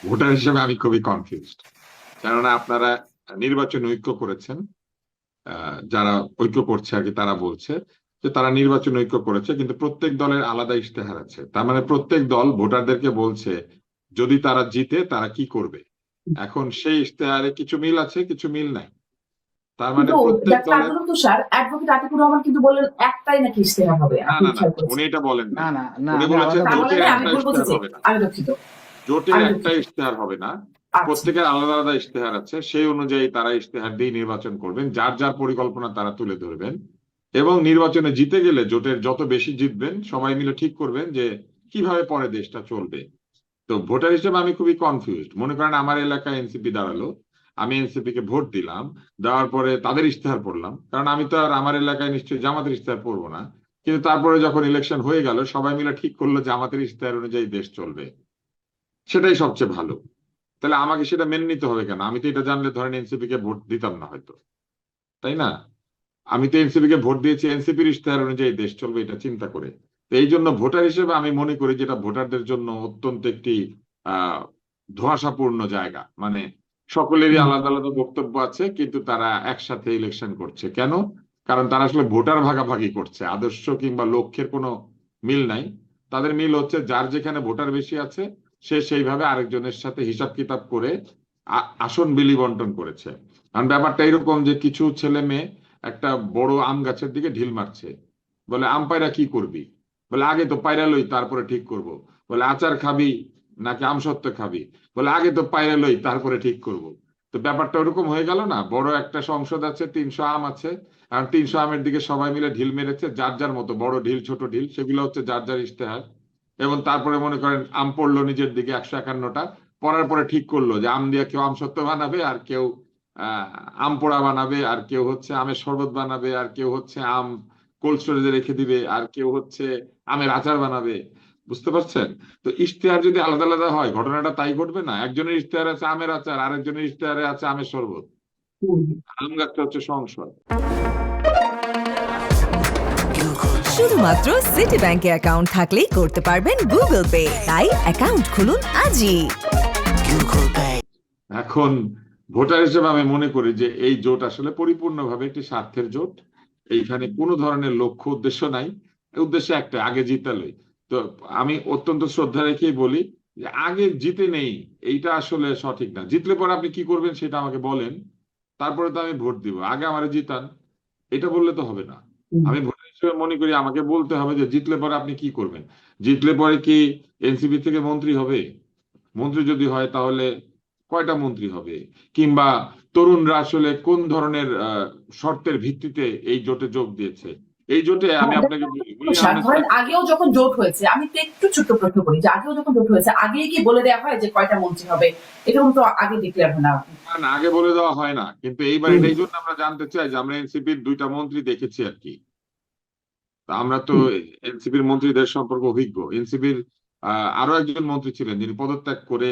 Voter হিসেবে আমি খুবই কনফিউজড। কেননা আপনারা নির্বাচন ঐক্য করেছেন, যারা ঐক্য করছে আর কি তারা বলছে যে তারা নির্বাচন ঐক্য করেছে, কিন্তু প্রত্যেক দলের আলাদা ইশতেহার আছে। তার মানে প্রত্যেক দল ভোটারদেরকে বলছে যদি তারা জিতে তারা কি করবে। এখন সেই ইশতেহারে কিছু মিল আছে, কিছু মিল নাই। তার মানে কিন্তু প্রত্যেক ডাক্তার দলের। আবুল তুষার অ্যাডভোকেট আতিকুর রহমান কিন্তু বললেন একটাই নাকি ইশতেহার হবে, না আপনি না না, খেয়াল উনি করেছেন? এটা বলেন না নাই। না না, উনি আমি বলেছেন আলাদা তার মানে বলছি। জোটের আমি একটা ভুল ইশতেহার বুঝেছি, হবে না। আমি দুঃখিত। জোটের আমি একটা দুঃখিত। ইশতেহার হবে না, আচ্ছা। প্রত্যেকের আলাদা আলাদা ইশতেহার আছে, সেই অনুযায়ী তারা ইশতেহার দিয়ে নির্বাচন করবেন, যার যার পরিকল্পনা তারা তুলে ধরবেন। এবং নির্বাচনে জিতে গেলে জোটের যত বেশি জিতবেন সবাই মিলে ঠিক করবেন যে কিভাবে পরে দেশটা চলবে। তো ভোটার হিসেবে আমি খুবই কনফিউজড। মনে করেন আমার এলাকায় এনসিপি দাঁড়ালো, আমি এনসিপি কে ভোট দিলাম, দেওয়ার পরে তাদের ইশতেহার পড়লাম, কারণ আমি তো আর আমার এলাকায় নিশ্চয়ই জামাতের ইশতেহার পড়বো না। কিন্তু তারপরে যখন ইলেকশন হয়ে গেল সবাই মিলে ঠিক করলো জামাতের ইশতেহার অনুযায়ী দেশ চলবে, সেটাই সবচেয়ে ভালো। তাহলে আমাকে সেটা মেনে নিতে হবে কেন? আমি তো এটা জানলে ধরেন এনসিপি কে ভোট দিতাম না হয়তো, তাই না? আমি তো এনসিপি কে ভোট দিয়েছি এনসিপির ইশতেহার অনুযায়ী দেশ চলবে এটা চিন্তা করে। তো এই জন্য ভোটার হিসেবে আমি মনে করি যেটা ভোটারদের জন্য অত্যন্ত একটি আহ ধোঁয়াশাপূর্ণ জায়গা। মানে সকলেরই হুম। আলাদা আলাদা বক্তব্য আছে, কিন্তু তারা একসাথে ইলেকশন করছে কেন? কারণ তারা আসলে ভোটার ভাগাভাগি করছে, আদর্শ কিংবা লক্ষ্যের কোনো মিল নাই। তাদের মিল হচ্ছে যার যেখানে ভোটার বেশি আছে সে সেইভাবে আরেকজনের সাথে হিসাব কিতাব করে আসন বিলি বন্টন করেছে। কারণ ব্যাপারটা এরকম যে কিছু ছেলে মেয়ে একটা বড় আম গাছের দিকে ঢিল মারছে, বলে আম পায়রা কি করবি? বলে আগে তো পায়রা লই তারপরে ঠিক করব। বলে আচার খাবি নাকি আমসত্ত্ব খাবি? বলে আগে তো পায়রা লই তারপরে ঠিক করব। তো ব্যাপারটা ওরকম হয়ে গেল না? বড় একটা সংসদ আছে, 300 আম আছে, আর 300 আমের দিকে সবাই মিলে ঢিল মেরেছে, যার যার মতো, বড় ঢিল ছোট ঢিল সেগুলো হচ্ছে যার যার ইশতেহার। এবং তারপরে মনে করেন আম পড়লো নিজের দিকে 151টা, পড়ার পরে ঠিক করলো যে আম দিয়ে কেউ আমসত্ত্ব বানাবে, আর কেউ আহ আম পোড়া বানাবে, আর কেউ হচ্ছে আমের শরবত বানাবে, আর কেউ হচ্ছে আম কোল্ড স্টোরেজে রেখে দিবে, আর কেউ হচ্ছে আমের আচার বানাবে। বুঝতে পারছেন? তো ইশতেহার যদি আলাদা আলাদা হয় ঘটনাটা তাই ঘটবে না? একজনের ইশতেহারে আছে আমের আচার, আরেকজনের ইশতেহারে আছে আমের শরবত। হুম। আম গাছটা হচ্ছে সংসদ। শুধুমাত্র সিটি ব্যাংকে অ্যাকাউন্ট থাকলেই করতে পারবেন গুগল পে, তাই অ্যাকাউন্ট খুলুন আজই। এখন ভোটার হিসেবে আমি মনে করি যে এই জোট আসলে পরিপূর্ণভাবে একটি স্বার্থের জোট। এইখানে কোনো ধরনের লক্ষ্য উদ্দেশ্য নাই, উদ্দেশ্য একটা, আগে জিতালই। তো আমি অত্যন্ত শ্রদ্ধা রেখেই বলি যে আগে জিতে নেই, এইটা আসলে সঠিক না। জিতলে পরে আপনি কি করবেন সেটা আমাকে বলেন, তারপরে তো আমি ভোট দিব। আগে আমারে জিতান, এটা বললে তো হবে না। হুম। আমি ভোটার হিসেবে মনে করি আমাকে বলতে হবে যে জিতলে পরে আপনি কি করবেন। জিতলে পরে কি এনসিপি থেকে মন্ত্রী হবে? মন্ত্রী যদি হয় তাহলে কয়টা মন্ত্রী হবে? কিংবা তরুণরা আসলে কোন ধরনের শর্তের ভিত্তিতে এই জোটে যোগ দিয়েছে? এই জোটে আমি হ্যাঁ, আপনাকে বলি, ওলি তুষার, আহমেদ ধরেন সাহেব। আগেও যখন জোট হয়েছে, আমি তো একটু ছোট্ট প্রশ্ন করি যে আগেও যখন জোট হয়েছে আগে কি বলে দেওয়া হয় যে কয়টা মন্ত্রী হবে? এরকম তো আগে ডিক্লেয়ার হয় না। না না, আগে বলে দেওয়া হয় না, কিন্তু এইবার হুম। এটাই জন্য আমরা জানতে চাই যে আমরা এনসিপির 2টা মন্ত্রী দেখেছি আর কি। তা আমরা তো হুম। এনসিপির মন্ত্রীদের সম্পর্কে অভিজ্ঞ। এনসিপির আরো একজন মন্ত্রী ছিলেন যিনি পদত্যাগ করে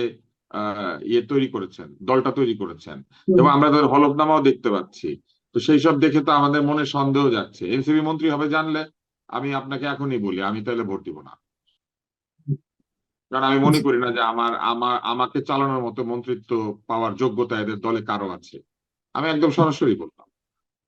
ইয়ে তৈরি করেছেন, দলটা তৈরি করেছেন, হুম। এবং আমরা তাদের হলফনামাও দেখতে পাচ্ছি। তো সেই সব দেখে তো আমাদের মনে সন্দেহ যাচ্ছে। এনসিপি মন্ত্রী হবে জানলে আমি আপনাকে এখনই বলি আমি তাহলে ভোট দিব না। কারণ আমি মনে জি। করি না যে আমার আমার আমাকে চালানোর মতো মন্ত্রিত্ব পাওয়ার যোগ্যতা এদের দলে কারো আছে। আমি একদম সরাসরি বললাম।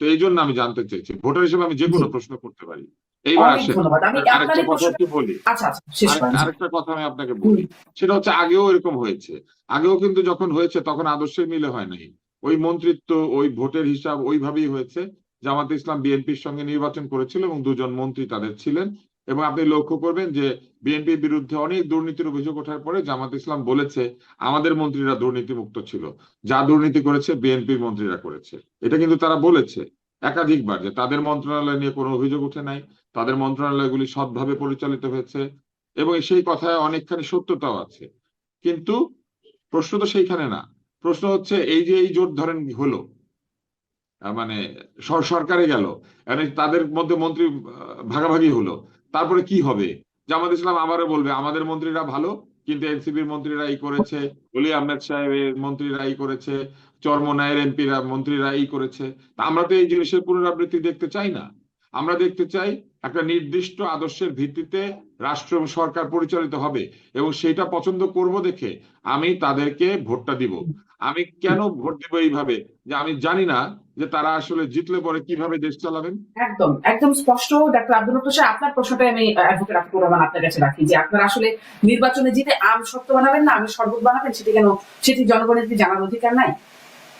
তো এই জন্য আমি জানতে চাইছি, ভোটার হিসেবে আমি যে জি। কোনো প্রশ্ন করতে পারি। এইবার অনেক আসেন, ধন্যবাদ। আমি আপনার আরেকটা এই কথা প্রশ্ন। একটু বলি। আচ্ছা আচ্ছা, শেষ করেন জি। আরেকটা কথা আমি আপনাকে হুম। বলি, সেটা হচ্ছে আগেও এরকম হয়েছে। আগেও কিন্তু যখন হয়েছে তখন আদর্শের মিলে হয় নাই। ওই মন্ত্রিত্ব, ওই ভোটের হিসাব ওইভাবেই হয়েছে। জামাতে ইসলাম বিএনপির সঙ্গে নির্বাচন করেছিল এবং 2জন মন্ত্রী তাদের ছিলেন। এবং আপনি লক্ষ্য করবেন যে বিএনপির বিরুদ্ধে অনেক দুর্নীতির অভিযোগ ওঠার পরে জামাতে ইসলাম বলেছে আমাদের মন্ত্রীরা দুর্নীতিমুক্ত ছিল, যা দুর্নীতি করেছে বিএনপির মন্ত্রীরা করেছে। এটা কিন্তু তারা বলেছে একাধিকবার যে তাদের মন্ত্রণালয় নিয়ে কোনো অভিযোগ ওঠে নাই, তাদের মন্ত্রণালয়গুলি সৎভাবে পরিচালিত হয়েছে, এবং সেই কথায় অনেকখানি সত্যতাও আছে। কিন্তু প্রশ্ন তো সেইখানে না। প্রশ্ন হচ্ছে এই যে এই জোট ধরেন হলো, মানে সরকারে গেল, মানে তাদের মধ্যে মন্ত্রী ভাগাভাগি হলো, তারপরে কি হবে? জামাত ইসলাম আবারও বলবে আমাদের মন্ত্রীরা ভালো, কিন্তু এনসিপির মন্ত্রীরা এই করেছে, অলি আহমেদ সাহেবের মন্ত্রীরা এই করেছে, চরমনায়ের এমপিরা মন্ত্রীরা এই করেছে। তা আমরা তো এই জিনিসের পুনরাবৃত্তি দেখতে চাই না। আমরা দেখতে চাই একটা নির্দিষ্ট আদর্শের ভিত্তিতে রাষ্ট্র এবং সরকার পরিচালিত হবে এবং সেটা পছন্দ করব দেখে আমি তাদেরকে ভোটটা দিব। আমি কেন ভোট দিব এইভাবে যে আমি জানি না যে তারা আসলে জিতলে পরে কিভাবে দেশ চালাবেন। একদম একদম স্পষ্ট। ডাক্তার আব্দুল লতিফ সাহেব, আপনার প্রশ্নটাই আমি অ্যাডভোকেট আতিকুর রহমান আপনার কাছে রাখি যে আপনারা আসলে নির্বাচনে জিতে আম সত্য বানাবেন না আমি শরবত বানাবেন, সেটি কেন, সেটি জনগণের কি জানার অধিকার নাই?